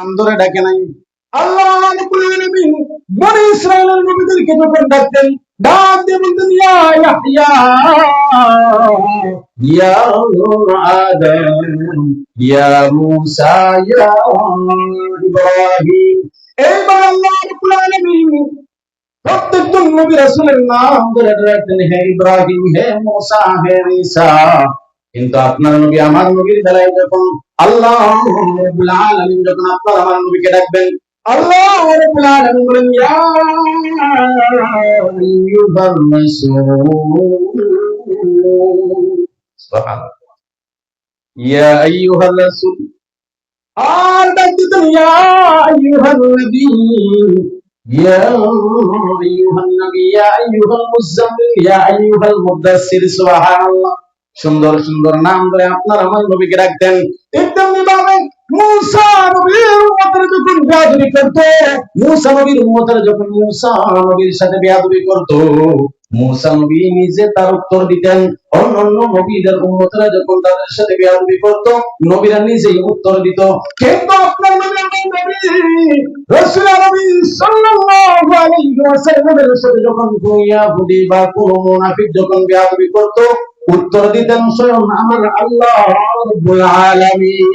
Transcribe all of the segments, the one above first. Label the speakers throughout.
Speaker 1: নাম ধরে ডাকে নাই। আল্লাহ রাব্বুল আলামিন বনি ইসরাঈলের নবীদেরকে যখন ডাকতেন, ডাক দিয়ে বলতেন ইয়া ইয়াহইয়া, ইয়া আদম, ইয়া মূসা, ইয়া ইব্রাহিম। এইবার আল্লাহ রাব্বুল আলামিন প্রত্যেকজন নবী রাসূলের নাম ধরে ডাকতেন, হে ইব্রাহিম, হে মূসা, হে ঈসা। কিন্তু আপনার নবী আমার নবীর বেলায় যখন আল্লাহ রাব্বুল আলামিন যখন আপনার আমার নবীকে ডাকবেন, আল্লাহ রাব্বুল আলামিন বলেন ইয়া আইয়ুহার রাসূল, সুবহানাল্লাহ, ইয়া আইয়ুহার রাসূল। আর ডাক দিতেন ইয়া আইয়ুহান নবী, ইয়া আইয়ুহান নবী, ইয়া আইয়ুহাল মুযাম্মিল, ইয়া আইয়ুহাল মুদাসসির। সুবহানাল্লাহ। সুন্দর সুন্দর নাম ধরে আপনার আমার নবীকে রাখতেন। তেমনি ভাবে মূসা নবীর উম্মতের যখন বেয়াদবি করত, মূসা নবীর উম্মতের যখন মূসা নবীর সাথে বেয়াদবি করত, মূসা নবী নিজে তার উত্তর দিতেন। অন্যান্য নবীদের উম্মতরা যখন তাদের সাথে বেয়াদবি করত, নবীরা নিজেই উত্তর দিত। কিন্তু আপনার নবী রাসূল আরবি সাল্লাল্লাহু আলাইহি ওয়াসাল্লামের সাথে যখন কোন ইহুদি বা কোন মুনাফিক যখন বেয়াদবি করত, উত্তর দিতেন স্বয়ং আমার আল্লাহ রাব্বুল আলামিন।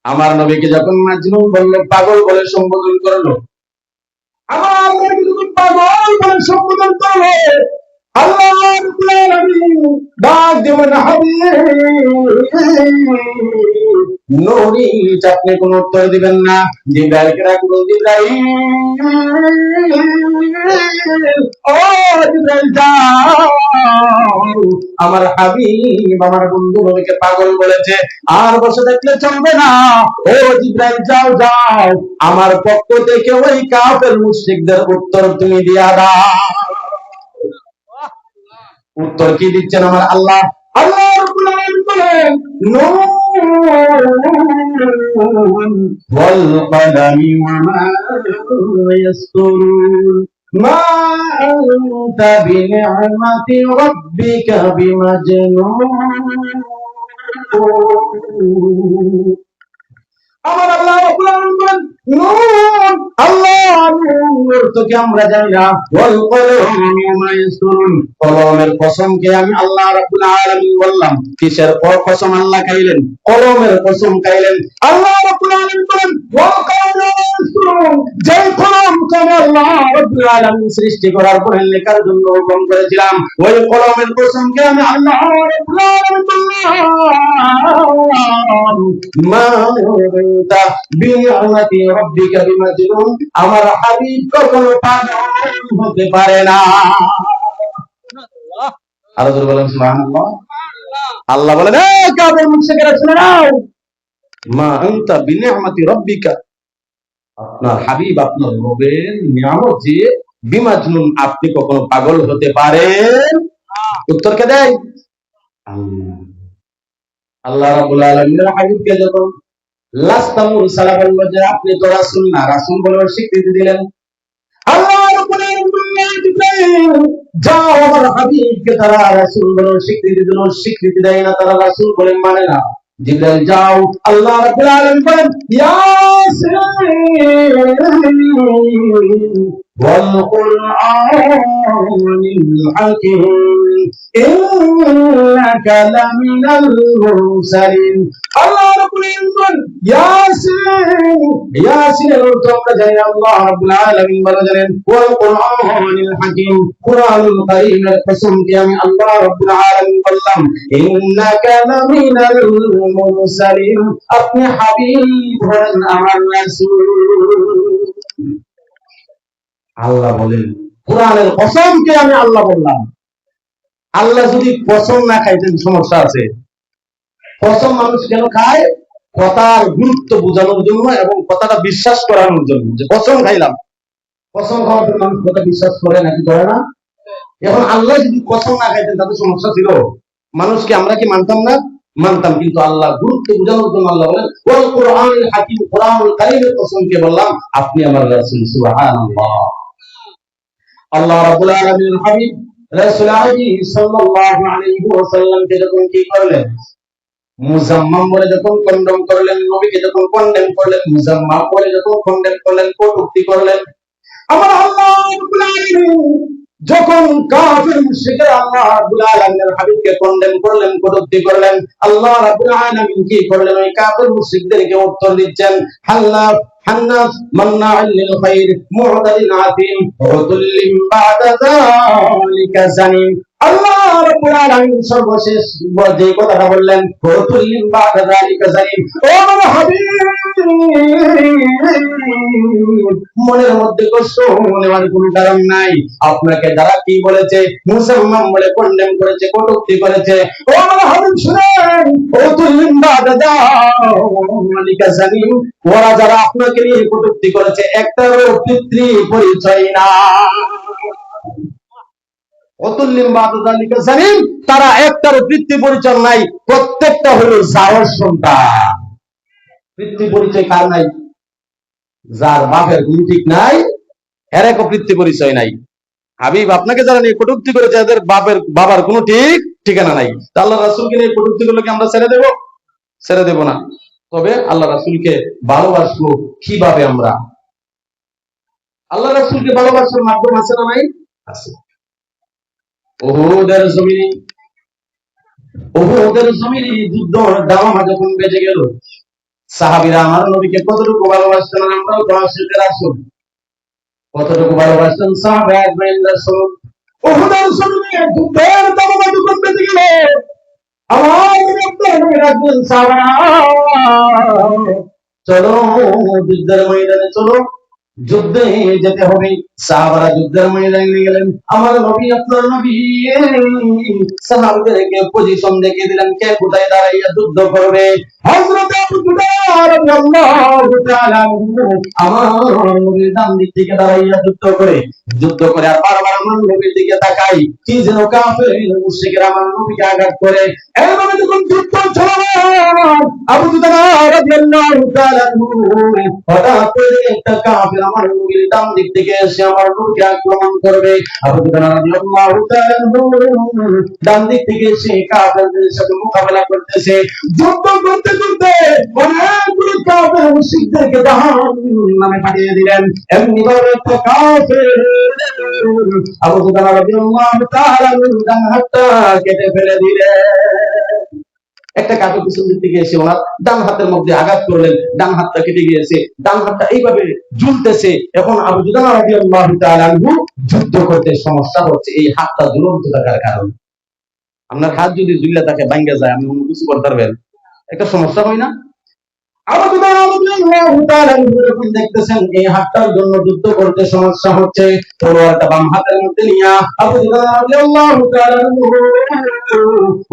Speaker 1: আমার নবীকে যখন মাজনুন বলল, পাগল বলে সম্বোধন করলো, আমার নবীকে যখন পাগল বলে সম্বোধন করলো, আল্লাহ রাব্বুল আলামিন ডাক দেবেন হাবিব নবী, আপনি কোন উত্তর দিবেন না। জিবরাইলকে ডাকবেন, জিবরাইল, ও জিবরাইল যাও, আমার হাবিব আমার বন্ধু নবীকে পাগল বলেছে, আর বসে দেখলে চলবে না। ও জিবরাইল যাও যাও, আমার পক্ষ থেকে ওই কাফের মুশরিকদের উত্তর তুমি দিয়া দাও। উত্তর কি দিচ্ছেন আমার আল্লাহ? আল্লাহ রাব্বুল আলামিন বলেন নুন ওয়াল কলামি ওয়া মা ইয়াসতুরুন মা আনতা বিনি'মাতি রাব্বিকা বিমাজনুন। আমার আল্লাহ রাব্বুল আলামিন বলেন নূন, আল্লাহ নূর তোকে আমরা জানি না, ওয়াল কলামি ওয়া মা ইয়াসতুরুন, কলমের কসমকে আমি আল্লাহ রাব্বুল আলামিন বললাম। কিসের কসম আল্লাহ খাইলেন? কলমের কসম খাইলেন। আল্লাহ রাব্বুল আলামিন বলেন ওয়াল কলামি ওয়া মা ইয়াসতুরুন, যেই কলমকে আমি আল্লাহ রাব্বুল আলামিন সৃষ্টি করার পরে লেখার জন্য হুকুম করেছিলাম, ওই কলমের কসমকে আমি আল্লাহ রাব্বুল আলামিন বললাম মা বিনি'মাতি রাব্বিকা বিমাজনুন, আমার হাবিব কখনো পাগল হতে পারে না। আরো জোরে বলেন সুবহানাল্লাহ। আল্লাহ বলেন এ কাফের মুশরিকরা শুনে নাও, মা আনতা বিনি'মাতি রাব্বিকা, আপনার হাবিব আপনার রবের নিয়ামত যে বিমাজনুন, আপনি কখনো পাগল হতে পারেন? উত্তর কে দেয়? আল্লাহ রাব্বুল আলামিনের হাবিবকে যখন লাস্তামুর সালা বলল যে আপনি তো রাসূল না, রাসূল বলে স্বীকৃতি দিলেন। আল্লাহ রাব্বুল আলামিন বললেন জিবরাইল যাও, আমার হাবিবকে তারা রাসূল বলে স্বীকৃতি দিল, স্বীকৃতি দেয় না, তারা রাসূল বলে মানে না। জিবরাইল যাও, আল্লাহ রাব্বুল আলামিন বলেন ইয়াসিন ওয়াল কুরআনিল হাকীম ইন্নাকা লামিনাল মুরসালিন। আল্লাহ রাব্বুল আলামিন ইয়াসিন, ইয়াসিনের অর্থ আমরা জানি, আল্লাহ রাব্বুল আলামিন বলে জানেন ওয়াল কুরআনিল হাকীম, কুরআনুল কারীমের কসমকে আমি আল্লাহ রাব্বুল আলামিন বললাম ইন্নাকা লামিনাল মুরসালিন, আপনি হাবিব হন আমার রাসূল। আল্লাহ বলেন কুরআনের কসমকে আমি আল্লাহ বললাম। আল্লাহ যদি কসম না খাইতেন সমস্যা আছে। কসম মানুষ কেন খায়? কথার গুরুত্ব বোঝানোর জন্য এবং কথাটা বিশ্বাস করানোর জন্য, যে কসম খাইলাম। কসম খাওয়ার জন্য মানুষ কথা বিশ্বাস করে নাকি করে না? এখন আল্লাহ যদি কসম না খাইতেন তাতে সমস্যা ছিল? মানুষকে আমরা কি মানতাম না? মানতাম। কিন্তু আল্লাহ গুরুত্ব বোঝানোর জন্য আল্লাহ বলেন ওয়াল কুরআনুল হাকীম, কুরআনুল কারীমের কসমকে বললাম আপনি আমার রাসূল। সুবহানাল্লাহ। আল্লাহ রাব্বুল আলামিনের হাবিব রাসূল আরবি সাল্লাল্লাহু আলাইহি ওয়াসাল্লামকে যখন কি করলেন? মুজাম্মাম বলে যখন কন্ডম করলেন, নবীকে যখন কন্ডেম করলেন, মুজাম্মাম বলে যখন কন্ডেম করলেন, কটূক্তি করলেন, আমার আল্লাহ রাব্বুল আলামিন যখন কাফির মুশরিকরা আল্লাহ রাব্বুল আলামিনের হাবিবকে কন্ডেম করলেন, কটূক্তি করলেন, আল্লাহ রাব্বুল আলামিন কি করলেন? ওই কাফির মুশরিকদেরকে উত্তর দিচ্ছেন, হাল্লাফ হান্নাস মান্না'আল লিল খাইর মু'তাদিন আতিম উতুল্লিম বা'দা যালিকা জানিম। আল্লাহ রাব্বুল আলামিন সর্বশেষ যে কথাটা বললেন, উতুল্লিম বা'দা যালিকা জানিম। ও আমার হাবিব, মনের মধ্যে কষ্ট নেওয়ার কোনো কারণ নাই। আপনাকে যারা কি বলেছে, মুসলমান বলে কন্ডেম করেছে, কটূক্তি করেছে, ও আমার হাবিব শুনেন, উতুল্লিম বা'দা যালিকা জানিম। ওরা যারা আপনাকে নিয়ে কটূক্তি করেছে, একটারও পিতৃ পরিচয় না। তারা একটারও পিতৃ পরিচয় নাই, প্রত্যেকটা হলো জাওয়ার সন্তান। পিতৃ পরিচয় কার নাই? যার বাপের গুণ ঠিক নাই, এর এক পিতৃ পরিচয় নাই। হাবিব আপনাকে যারা নিয়ে কটূক্তি করেছে, এদের বাবার কোনো ঠিক ঠিকানা নাই। আল্লাহ রাসূলকে নিয়ে কটূক্তি করলে কি আমরা ছেড়ে দেব? ছেড়ে দেব না। তবে আল্লাহ রাসূলকে ভালোবাসবো কিভাবে? আমরা আল্লাহ রাসূলকে ভালোবাসার মাধ্যম আছে না নাই? আছে। উহুদের জমিনে যুদ্ধ দামামা যখন বেজে গেল, সাহাবীরা আমার নবীকে কতটুকু ভালোবাসতেন আমরাও দর্শকের আসুন কতটুকু ভালোবাসতেন সাহাবায়ে একরাম রাসূল। উহুদের জমিনে যুদ্ধের দামামা যখন বেজে গেল, আমার নবী রাখবেন সাহাবারা, চলো যুদ্ধের ময়দানে, চলো যুদ্ধে যেতে হবে। সাহাবারা যুদ্ধের ময়দানে নিয়ে গেলেন। আমার নবী, আপনার নবী সাহাবাদেরকে পজিশন দেখিয়ে দিলেন, কে কোথায় দাঁড়াইয়া যুদ্ধ করবে। হযরত আবু হুরায়রা রাদিয়াল্লাহু তাআলা আমার নবীর ডান দিক থেকে দাঁড়াইয়া যুদ্ধ করে আর বারবার আমার নবীর দিকে তাকাই, কি যেন কাফের মুশরিকরা আমার নবীকে আঘাত করে। এইভাবে যখন যুদ্ধ চলে, আবু হুরায়রা রাদিয়াল্লাহু তাআলা হঠাৎ করে একটা কাফের আমার নবীর ডান দিক থেকে এসে আমার নবীকে আক্রমণ করবে। আবু হুরায়রা রাদিয়াল্লাহু তাআলা ডান দিক থেকে এসে কাফেরদের সাথে মোকাবেলা করতেছে। যুদ্ধ করতে করতে অনেকগুলো কাফের মুশরিকদেরকে জাহান্নামে পাঠিয়ে দিলেন। এমনি ভাবে একটা কাফের আবু হুরায়রা রাদিয়াল্লাহু তাআলা ডান হাতটা কেটে ফেলে দিলেন। একটা কাফের পিছন দিক থেকে এসে ওনার ডান হাতের মধ্যে আঘাত করলেন, ডান হাতটা কেটে গিয়েছে, ডান হাতটা এইভাবে ঝুলতেছে। এখন আবু হুরায়রা রাদিয়াল্লাহু তাআলা যুদ্ধ করতে সমস্যা হচ্ছে এই হাতটা ঝুলন্ত থাকার কারণে। আপনার হাত যদি ঝুলে থাকে, ভাঙ্গা যায়, আপনি অন্য কিছু করতে পারবেন, একটা সমস্যা হয় না? আবু হুরায়রা রাদিয়াল্লাহু তাআলা যখন দেখতেছেন এই হাতটার জন্য যুদ্ধ করতে সমস্যা হচ্ছে, তলোয়ারটা বাম হাতের মধ্যে নিয়ে আবু হুরায়রা রাদিয়াল্লাহু তাআলা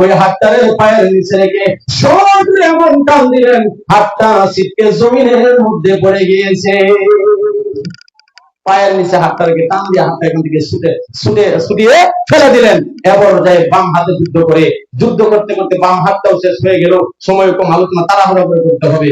Speaker 1: ওই হাতটারে পায়ের নিচে রেখে সজোরে এমন টান দিলেন, হাতটা ছিটকে জমিনের মধ্যে পড়ে গিয়েছে। পায়ের নিচে হাতটা রেখে টান দিয়ে হাতটা এখান থেকে ছুটিয়ে ফেলে দিলেন। এবার যায় বাম হাতে যুদ্ধ করতে করতে বাম হাতটাও শেষ হয়ে গেল। সময় কম, আলোচনা তাড়াহুড়া করে করতে হবে।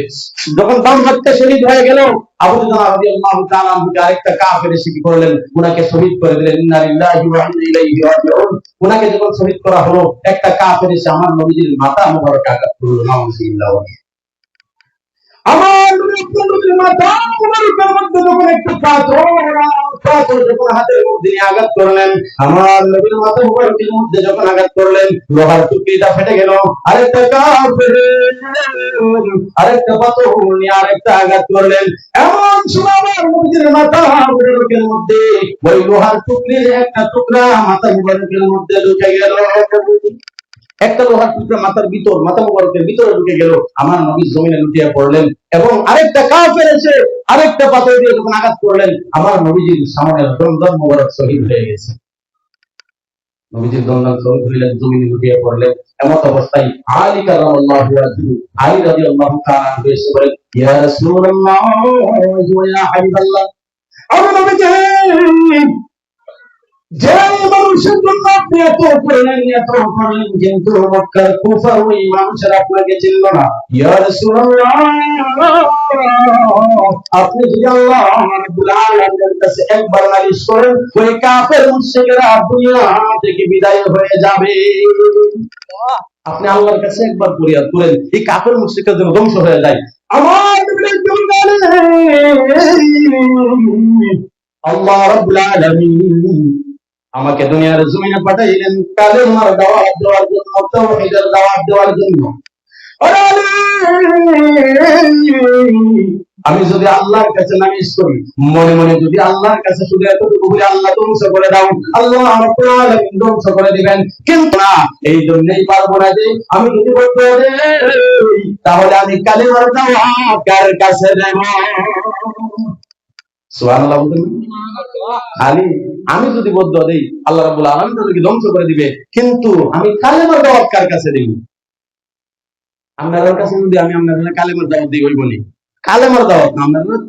Speaker 1: যখন বাম হাতটা শহীদ হয়ে গেল, আবু হুরায়রা রাদিয়াল্লাহু তাআলা আরেকটা কাফের এসে কি করলেন? উনাকে শহীদ করে দিলেন। ইন্না লিল্লাহি ওয়া ইন্না ইলাইহি রাজিউন। উনাকে যখন শহীদ করা হলো, একটা কাফের এসে আমার নবীজির মাথা মুবারক আঘাত করলো। নাউযুবিল্লাহ। আমার নবীর মাথা মুবারকের মধ্যে যখন একটু পাথর যখন হাতের মধ্যে আঘাত করলেন, আমার নবীর মাথা মুবারকের মধ্যে যখন আঘাত করলেন, লোহার টুকরিটা ফেটে গেল। আরেকটা কাফের আরেকটা পাথর নিয়ে আরেকটা আঘাত করলেন। এমন সময় আমার নবীর মাথা মুবারকের মধ্যে ওই লোহার টুকরির একটা টুকরা মাথা মুবারকের মধ্যে ঢুকে গেল। একটা লোহার টুকরা মাথা মুবারকের ভিতরে ঢুকে গেল। আমার নবী জমিনে লুটিয়ে পড়লেন এবং আরেকটা কাফের এসে আরেকটা পাথর দিয়ে যখন আঘাত করলেন, আমার নবীজির সামনে দমদম মুবারক শহীদ হয়ে গেছে। নবীজির দমদম শহীদ হইলেন, জমিনে লুটিয়ে পড়লেন। এমন অবস্থায় আলী কারামাল্লাহু ওয়াজহু, আলী রাদিয়াল্লাহু তাআলা এসে বলেন, ইয়া রাসূলুল্লাহ ওয়া ইয়া হাবিবাল্লাহ, আমার নবীজি যে মানুষের জন্য আপনি এত করলেন এত করলেন, কিন্তু মক্কার কুফার ওই মানুষের আপনাকে চিনল না। ইয়া রাসূলুল্লাহ, আপনি যদি আল্লাহ রাব্বুল আলামিনের কাছে একবার নালিশ করেন, ওই কাফের মুশরিকরা দুনিয়া থেকে বিদায় হয়ে যাবে। আপনি আল্লাহর কাছে একবার ফরিয়াদ করেন, এই কাফের মুশরিকরা যেন ধ্বংস হয়ে যায়। আমার আল্লাহ রাব্বুল আলামিন আমাকে দুনিয়ার জমিনে পাঠাইলেন কালেমার দাওয়াত দেওয়ার জন্য, তাওহীদের দাওয়াত দেওয়ার জন্য। আমি যদি আল্লাহর কাছে নালিশ করি, মনে মনে যদি আল্লাহর কাছে শুধু এতটুকু বলি, আল্লাহ ধ্বংস করে দাও, আল্লাহ রাব্বুল আলামিন ধ্বংস করে দিবেন। কিন্তু না, এই জন্যই পারবো না যে আমি যদি বলতে তাহলে আমি কালেমার দাওয়াত কার কাছে দেব? সুবহানাল্লাহ বলতেন। খালি আমি যদি বদ্ধ দেই, আল্লাহ রাব্বুল আলামিন তাদেরকে ধ্বংস করে দিবে, কিন্তু আমি কালেমার দাওয়াত কার কাছে দেব? আপনাদের কাছে যদি আমি আপনাদের কালেমার দাওয়াত দিই, হইব নি? কালেমার দাওয়াত না, আপনাদের